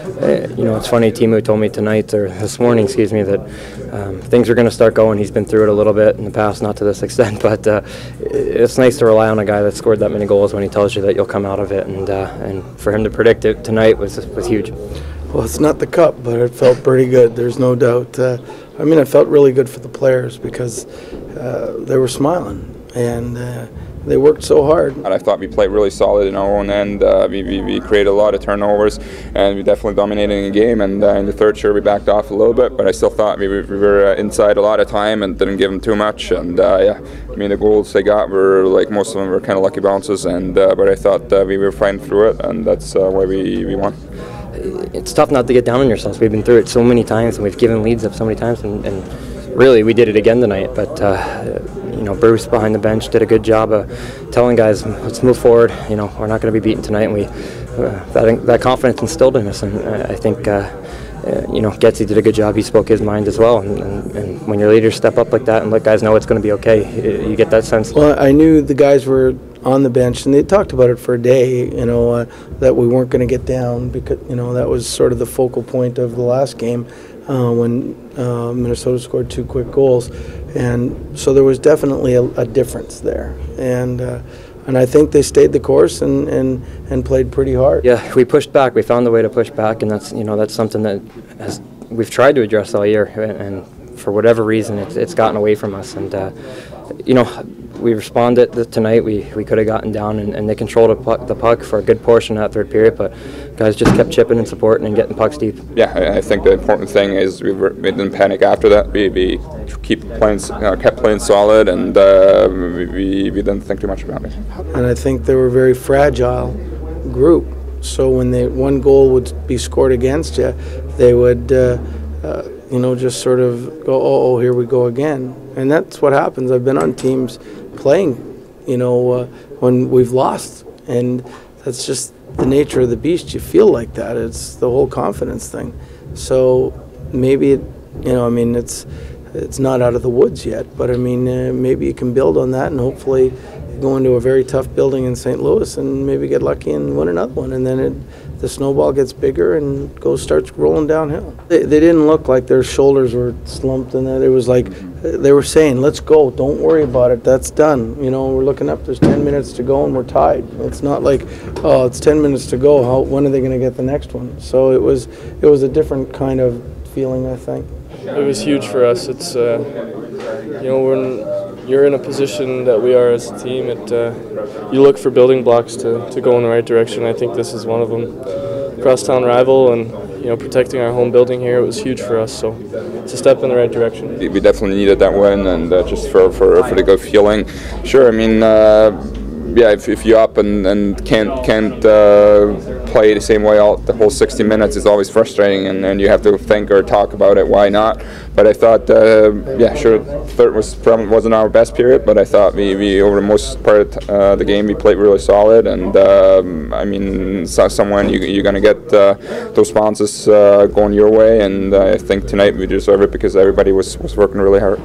it's funny, Timu told me tonight, or this morning, excuse me, that things are going to start going. He's been through it a little bit in the past, not to this extent, but it's nice to rely on a guy that scored that many goals when he tells you that you'll come out of it, and for him to predict it tonight was huge. Well, it's not the cup, but it felt pretty good, there's no doubt. It felt really good for the players because they were smiling, and they worked so hard. I thought we played really solid in our own end. We created a lot of turnovers, and we definitely dominated the game. And in the third, sure, we backed off a little bit, but I still thought we were inside a lot of time and didn't give them too much. And the goals they got were most of them were kind of lucky bounces. And but I thought we were fighting through it, and that's why we won. It's tough not to get down on yourselves. We've been through it so many times, and we've given leads up so many times, and really we did it again tonight. But Bruce behind the bench did a good job of telling guys, let's move forward. We're not going to be beaten tonight, and we that confidence instilled in us. And I think Getzy did a good job. He spoke his mind as well. And when your leaders step up like that and let guys know it's going to be okay, you get that sense. Well, I knew the guys were on the bench, and they talked about it for a day, that we weren't going to get down because, that was sort of the focal point of the last game when Minnesota scored 2 quick goals. And so there was definitely a difference there. And I think they stayed the course and played pretty hard. Yeah, we pushed back. We found a way to push back, and that's something that we've tried to address all year, and for whatever reason, it's gotten away from us. And we responded tonight. We could have gotten down, and they controlled the puck for a good portion of that third period, but guys just kept chipping and supporting and getting pucks deep. Yeah, I think the important thing is we didn't panic after that. We kept playing solid, and we didn't think too much about it. And I think they were a very fragile group. So when one goal would be scored against you, they would just sort of go, oh, here we go again. And that's what happens. I've been on teams playing, when we've lost, and that's just the nature of the beast. You feel like that. It's the whole confidence thing. So maybe it's not out of the woods yet, but maybe you can build on that, and hopefully go into a very tough building in St. Louis and maybe get lucky and win another one, and then the snowball gets bigger and starts rolling downhill. They didn't look like their shoulders were slumped, and it was like they were saying, let's go, don't worry about it, that's done. We're looking up, there's 10 minutes to go and we're tied. It's not like, oh, it's 10 minutes to go, when are they going to get the next one? So it was a different kind of feeling, I think. It was huge for us. It's when you're in a position that we are as a team, you look for building blocks to go in the right direction. I think this is one of them. Crosstown rival, and protecting our home building here, it was huge for us. So it's a step in the right direction. We definitely needed that win, and just for the good feeling. Sure, if you're up and can't play the same way out the whole 60 minutes, it's always frustrating, and then you have to think or talk about it, why not? But I thought, third wasn't our best period, but I thought we over the most part of the game, we played really solid, and somewhere you're going to get those bounces going your way, and I think tonight we deserve it because everybody was working really hard.